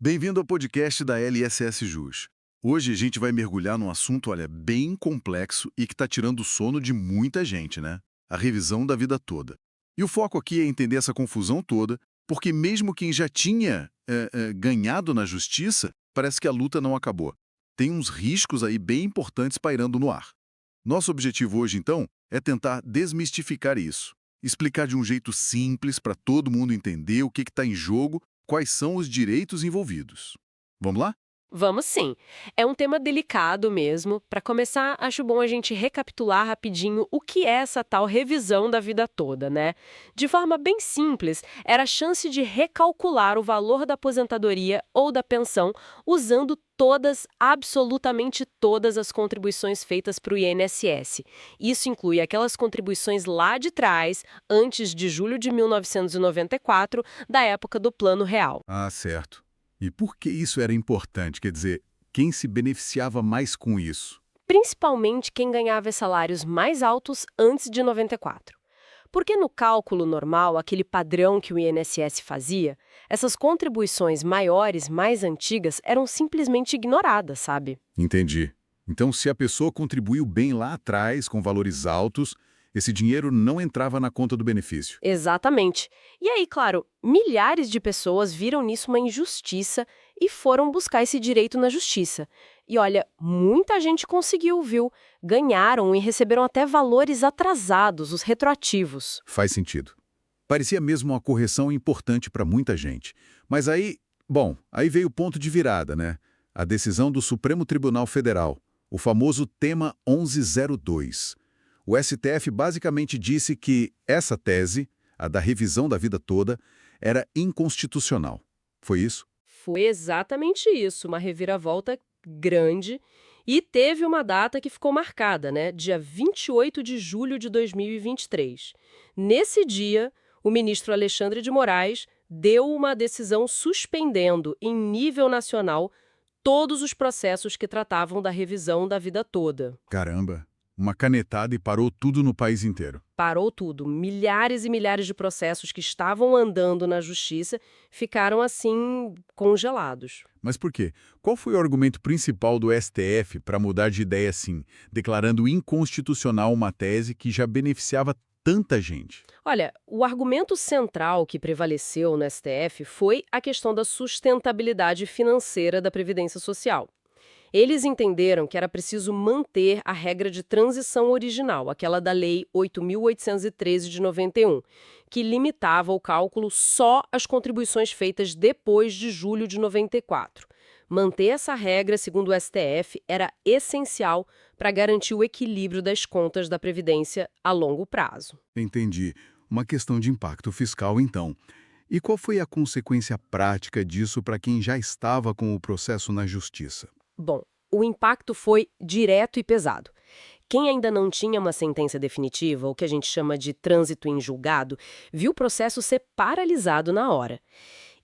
Bem-vindo ao podcast da LSS Jus. Hoje a gente vai mergulhar num assunto, bem complexo e que está tirando o sono de muita gente, né? A revisão da vida toda. E o foco aqui é entender essa confusão toda, porque mesmo quem já tinha ganhado na justiça, parece que a luta não acabou. Tem uns riscos aí bem importantes pairando no ar. Nosso objetivo hoje, então, é tentar desmistificar isso. Explicar de um jeito simples para todo mundo entender o que está em jogo, quais são os direitos envolvidos. Vamos lá? Vamos sim. É um tema delicado mesmo. Para começar, acho bom a gente recapitular rapidinho o que é essa tal revisão da vida toda, né? De forma bem simples, era a chance de recalcular o valor da aposentadoria ou da pensão usando todas, absolutamente todas as contribuições feitas para o INSS. Isso inclui aquelas contribuições lá de trás, antes de julho de 1994, da época do Plano Real. Ah, certo. E por que isso era importante? Quer dizer, quem se beneficiava mais com isso? Principalmente quem ganhava salários mais altos antes de 94. Porque no cálculo normal, aquele padrão que o INSS fazia, essas contribuições maiores, mais antigas, eram simplesmente ignoradas, sabe? Entendi. Então, se a pessoa contribuiu bem lá atrás, com valores altos, esse dinheiro não entrava na conta do benefício. Exatamente. E aí, claro, milhares de pessoas viram nisso uma injustiça e foram buscar esse direito na justiça. E olha, muita gente conseguiu, viu? Ganharam e receberam até valores atrasados, os retroativos. Faz sentido. Parecia mesmo uma correção importante para muita gente. Mas aí veio o ponto de virada, né? A decisão do Supremo Tribunal Federal, o famoso tema 1102. O STF basicamente disse que essa tese, a da revisão da vida toda, era inconstitucional. Foi isso? Foi exatamente isso, uma reviravolta grande. E teve uma data que ficou marcada, né? Dia 28 de julho de 2023. Nesse dia, o ministro Alexandre de Moraes deu uma decisão suspendendo, em nível nacional, todos os processos que tratavam da revisão da vida toda. Caramba, uma canetada e parou tudo no país inteiro. Parou tudo. Milhares e milhares de processos que estavam andando na justiça ficaram assim congelados. Mas por quê? Qual foi o argumento principal do STF para mudar de ideia assim, declarando inconstitucional uma tese que já beneficiava tanta gente? Olha, o argumento central que prevaleceu no STF foi a questão da sustentabilidade financeira da Previdência Social. Eles entenderam que era preciso manter a regra de transição original, aquela da Lei 8.813 de 91, que limitava o cálculo só às contribuições feitas depois de julho de 94. Manter essa regra, segundo o STF, era essencial para garantir o equilíbrio das contas da Previdência a longo prazo. Entendi. Uma questão de impacto fiscal, então. E qual foi a consequência prática disso para quem já estava com o processo na justiça? Bom, o impacto foi direto e pesado. Quem ainda não tinha uma sentença definitiva, o que a gente chama de trânsito em julgado, viu o processo ser paralisado na hora.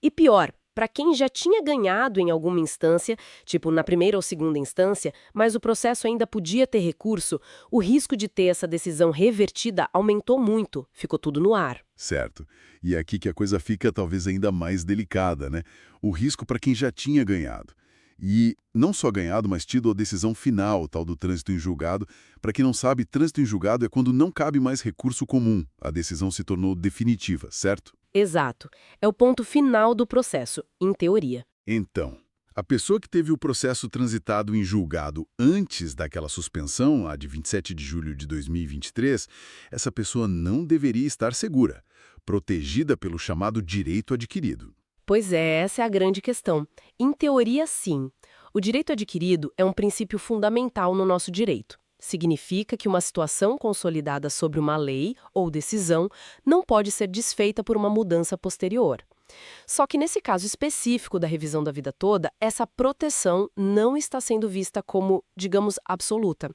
E pior, para quem já tinha ganhado em alguma instância, tipo na primeira ou segunda instância, mas o processo ainda podia ter recurso, o risco de ter essa decisão revertida aumentou muito, ficou tudo no ar. Certo. E é aqui que a coisa fica talvez ainda mais delicada, né? O risco para quem já tinha ganhado. E não só ganhado, mas tido a decisão final, o tal do trânsito em julgado. Para quem não sabe, trânsito em julgado é quando não cabe mais recurso comum. A decisão se tornou definitiva, certo? Exato. É o ponto final do processo, em teoria. Então, a pessoa que teve o processo transitado em julgado antes daquela suspensão, a de 27 de julho de 2023, essa pessoa não deveria estar segura, protegida pelo chamado direito adquirido. Pois é, essa é a grande questão. Em teoria, sim. O direito adquirido é um princípio fundamental no nosso direito. Significa que uma situação consolidada sobre uma lei ou decisão não pode ser desfeita por uma mudança posterior. Só que nesse caso específico da revisão da vida toda, essa proteção não está sendo vista como, digamos, absoluta.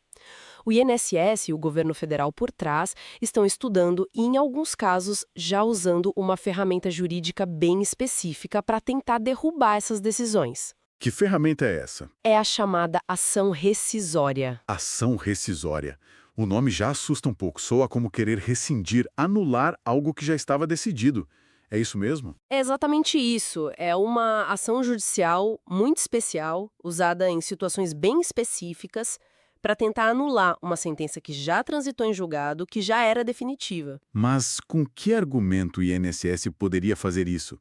O INSS e o governo federal por trás estão estudando e, em alguns casos, já usando uma ferramenta jurídica bem específica para tentar derrubar essas decisões. Que ferramenta é essa? É a chamada ação rescisória. Ação rescisória. O nome já assusta um pouco, soa como querer rescindir, anular algo que já estava decidido. É isso mesmo? É exatamente isso. É uma ação judicial muito especial, usada em situações bem específicas, para tentar anular uma sentença que já transitou em julgado, que já era definitiva. Mas com que argumento o INSS poderia fazer isso,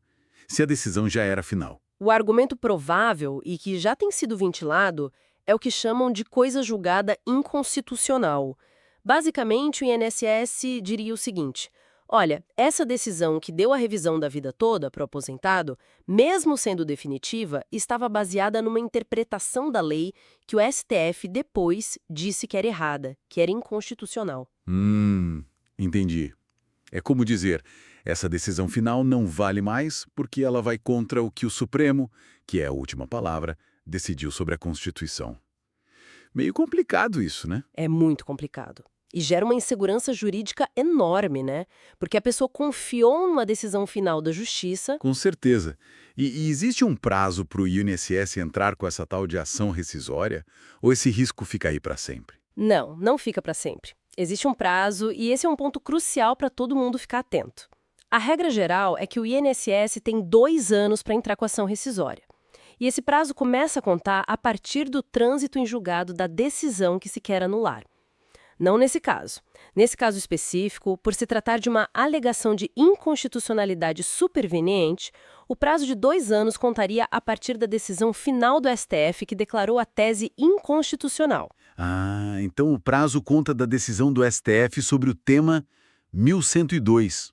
se a decisão já era final? O argumento provável e que já tem sido ventilado é o que chamam de coisa julgada inconstitucional. Basicamente, o INSS diria o seguinte: olha, essa decisão que deu a revisão da vida toda para o aposentado, mesmo sendo definitiva, estava baseada numa interpretação da lei que o STF depois disse que era errada, que era inconstitucional. Entendi. É como dizer, essa decisão final não vale mais porque ela vai contra o que o Supremo, que é a última palavra, decidiu sobre a Constituição. Meio complicado isso, né? É muito complicado. E gera uma insegurança jurídica enorme, né? Porque a pessoa confiou numa decisão final da justiça. Com certeza. E existe um prazo para o INSS entrar com essa tal de ação rescisória? Ou esse risco fica aí para sempre? Não, não fica para sempre. Existe um prazo e esse é um ponto crucial para todo mundo ficar atento. A regra geral é que o INSS tem 2 anos para entrar com a ação rescisória. E esse prazo começa a contar a partir do trânsito em julgado da decisão que se quer anular. Não nesse caso. Nesse caso específico, por se tratar de uma alegação de inconstitucionalidade superveniente, o prazo de 2 anos contaria a partir da decisão final do STF que declarou a tese inconstitucional. Ah, então o prazo conta da decisão do STF sobre o tema 1102.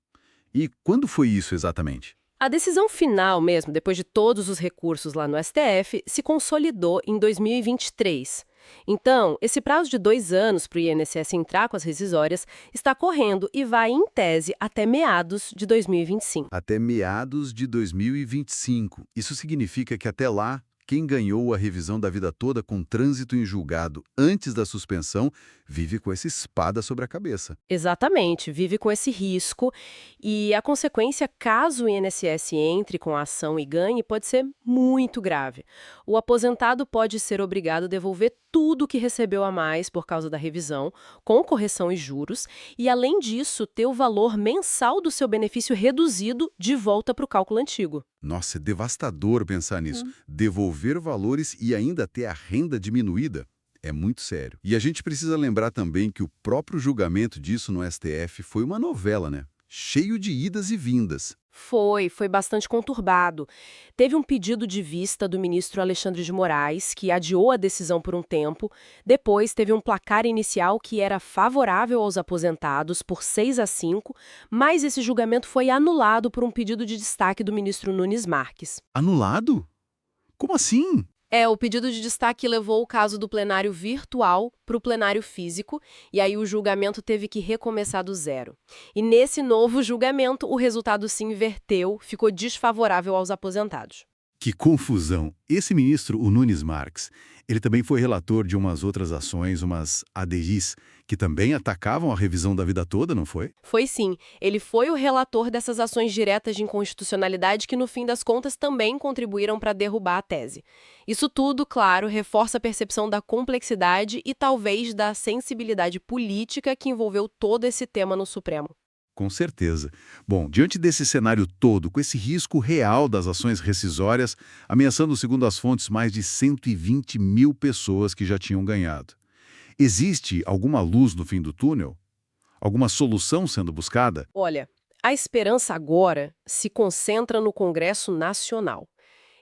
E quando foi isso exatamente? A decisão final mesmo, depois de todos os recursos lá no STF, se consolidou em 2023. Então, esse prazo de 2 anos para o INSS entrar com as rescisórias está correndo e vai, em tese, até meados de 2025. Até meados de 2025. Isso significa que até lá, quem ganhou a revisão da vida toda com trânsito em julgado antes da suspensão vive com essa espada sobre a cabeça. Exatamente, vive com esse risco e a consequência, caso o INSS entre com a ação e ganhe, pode ser muito grave. O aposentado pode ser obrigado a devolver tudo o que recebeu a mais por causa da revisão, com correção e juros, e além disso, ter o valor mensal do seu benefício reduzido de volta para o cálculo antigo. Nossa, é devastador pensar nisso. Devolver valores e ainda ter a renda diminuída. É muito sério. E a gente precisa lembrar também que o próprio julgamento disso no STF foi uma novela, né? Cheio de idas e vindas. Foi bastante conturbado. Teve um pedido de vista do ministro Alexandre de Moraes, que adiou a decisão por um tempo. Depois teve um placar inicial que era favorável aos aposentados por 6-5, mas esse julgamento foi anulado por um pedido de destaque do ministro Nunes Marques. Anulado? Como assim? O pedido de destaque levou o caso do plenário virtual para o plenário físico, e aí o julgamento teve que recomeçar do zero. E nesse novo julgamento, o resultado se inverteu, ficou desfavorável aos aposentados. Que confusão! Esse ministro, o Nunes Marques, ele também foi relator de umas outras ações, umas ADIs, que também atacavam a revisão da vida toda, não foi? Foi sim, ele foi o relator dessas ações diretas de inconstitucionalidade que, no fim das contas, também contribuíram para derrubar a tese. Isso tudo, claro, reforça a percepção da complexidade e talvez da sensibilidade política que envolveu todo esse tema no Supremo. Com certeza. Bom, diante desse cenário todo, com esse risco real das ações rescisórias, ameaçando, segundo as fontes, mais de 120 mil pessoas que já tinham ganhado. Existe alguma luz no fim do túnel? Alguma solução sendo buscada? Olha, a esperança agora se concentra no Congresso Nacional.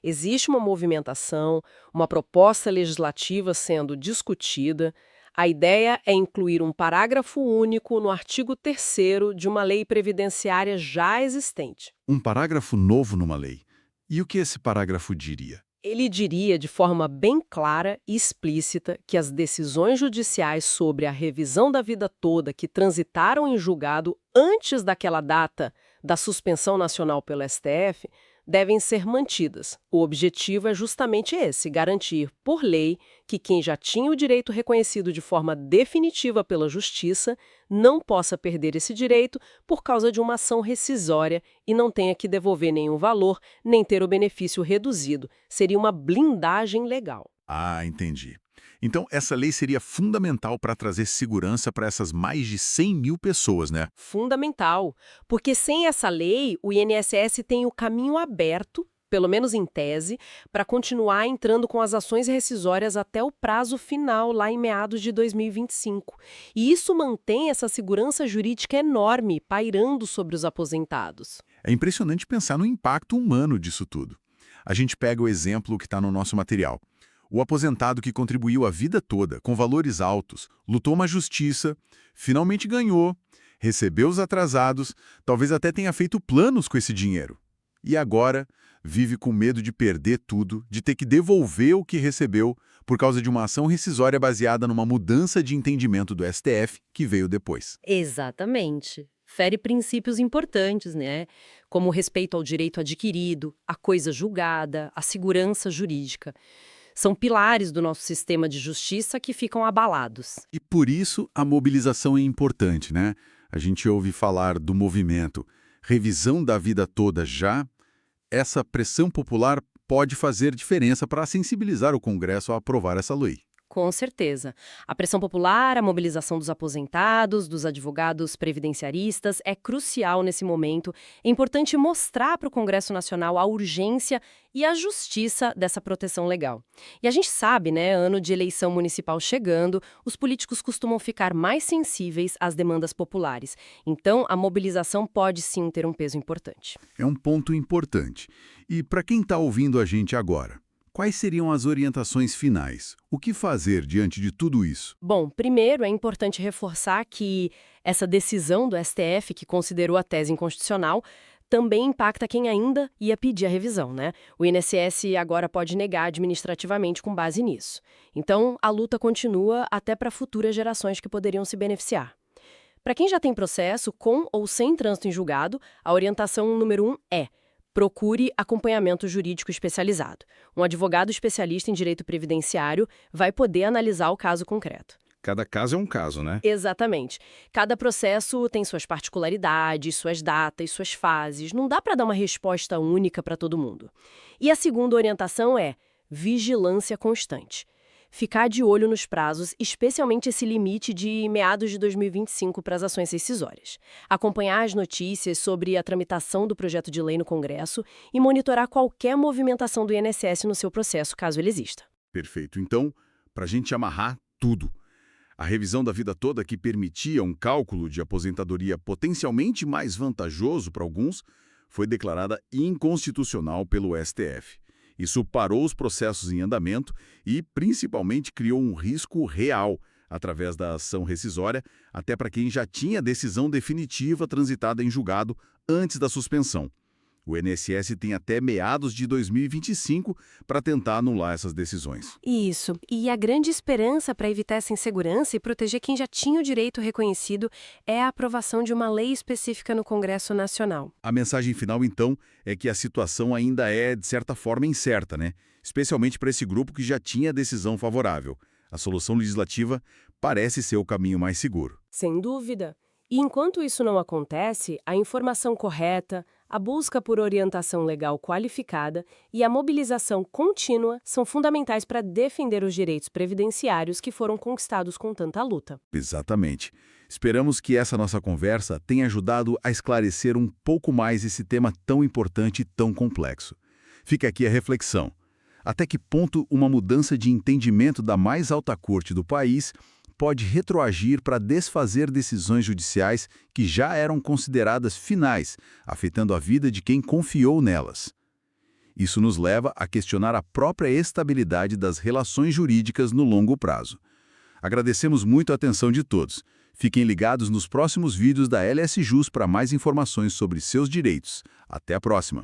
Existe uma movimentação, uma proposta legislativa sendo discutida. A ideia é incluir um parágrafo único no artigo 3º de uma lei previdenciária já existente. Um parágrafo novo numa lei. E o que esse parágrafo diria? Ele diria de forma bem clara e explícita que as decisões judiciais sobre a revisão da vida toda que transitaram em julgado antes daquela data da suspensão nacional pelo STF devem ser mantidas. O objetivo é justamente esse, garantir, por lei, que quem já tinha o direito reconhecido de forma definitiva pela Justiça não possa perder esse direito por causa de uma ação rescisória e não tenha que devolver nenhum valor, nem ter o benefício reduzido. Seria uma blindagem legal. Ah, entendi. Então, essa lei seria fundamental para trazer segurança para essas mais de 100 mil pessoas, né? Fundamental, porque sem essa lei, o INSS tem o caminho aberto, pelo menos em tese, para continuar entrando com as ações rescisórias até o prazo final, lá em meados de 2025. E isso mantém essa segurança jurídica enorme pairando sobre os aposentados. É impressionante pensar no impacto humano disso tudo. A gente pega o exemplo que está no nosso material. O aposentado que contribuiu a vida toda, com valores altos, lutou uma justiça, finalmente ganhou, recebeu os atrasados, talvez até tenha feito planos com esse dinheiro. E agora vive com medo de perder tudo, de ter que devolver o que recebeu por causa de uma ação rescisória baseada numa mudança de entendimento do STF que veio depois. Exatamente. Fere princípios importantes, né? Como o respeito ao direito adquirido, a coisa julgada, a segurança jurídica. São pilares do nosso sistema de justiça que ficam abalados. E por isso a mobilização é importante, né? A gente ouve falar do movimento Revisão da Vida Toda já. Essa pressão popular pode fazer diferença para sensibilizar o Congresso a aprovar essa lei. Com certeza. A pressão popular, a mobilização dos aposentados, dos advogados previdenciaristas é crucial nesse momento. É importante mostrar para o Congresso Nacional a urgência e a justiça dessa proteção legal. E a gente sabe, né, ano de eleição municipal chegando, os políticos costumam ficar mais sensíveis às demandas populares. Então, a mobilização pode sim ter um peso importante. É um ponto importante. E para quem está ouvindo a gente agora, quais seriam as orientações finais? O que fazer diante de tudo isso? Bom, primeiro é importante reforçar que essa decisão do STF, que considerou a tese inconstitucional, também impacta quem ainda ia pedir a revisão, né? O INSS agora pode negar administrativamente com base nisso. Então, a luta continua até para futuras gerações que poderiam se beneficiar. Para quem já tem processo, com ou sem trânsito em julgado, a orientação número 1 é: procure acompanhamento jurídico especializado. Um advogado especialista em direito previdenciário vai poder analisar o caso concreto. Cada caso é um caso, né? Exatamente. Cada processo tem suas particularidades, suas datas, suas fases. Não dá para dar uma resposta única para todo mundo. E a segunda orientação é vigilância constante. Ficar de olho nos prazos, especialmente esse limite de meados de 2025 para as ações rescisórias. Acompanhar as notícias sobre a tramitação do projeto de lei no Congresso e monitorar qualquer movimentação do INSS no seu processo, caso ele exista. Perfeito. Então, para a gente amarrar tudo, a revisão da vida toda que permitia um cálculo de aposentadoria potencialmente mais vantajoso para alguns foi declarada inconstitucional pelo STF. Isso parou os processos em andamento e, principalmente, criou um risco real através da ação rescisória, até para quem já tinha decisão definitiva transitada em julgado antes da suspensão. O INSS tem até meados de 2025 para tentar anular essas decisões. Isso. E a grande esperança para evitar essa insegurança e proteger quem já tinha o direito reconhecido é a aprovação de uma lei específica no Congresso Nacional. A mensagem final, então, é que a situação ainda é, de certa forma, incerta, né? Especialmente para esse grupo que já tinha decisão favorável. A solução legislativa parece ser o caminho mais seguro. Sem dúvida. E enquanto isso não acontece, a informação correta, a busca por orientação legal qualificada e a mobilização contínua são fundamentais para defender os direitos previdenciários que foram conquistados com tanta luta. Exatamente. Esperamos que essa nossa conversa tenha ajudado a esclarecer um pouco mais esse tema tão importante e tão complexo. Fica aqui a reflexão. Até que ponto uma mudança de entendimento da mais alta corte do país pode retroagir para desfazer decisões judiciais que já eram consideradas finais, afetando a vida de quem confiou nelas. Isso nos leva a questionar a própria estabilidade das relações jurídicas no longo prazo. Agradecemos muito a atenção de todos. Fiquem ligados nos próximos vídeos da LS Jus para mais informações sobre seus direitos. Até a próxima!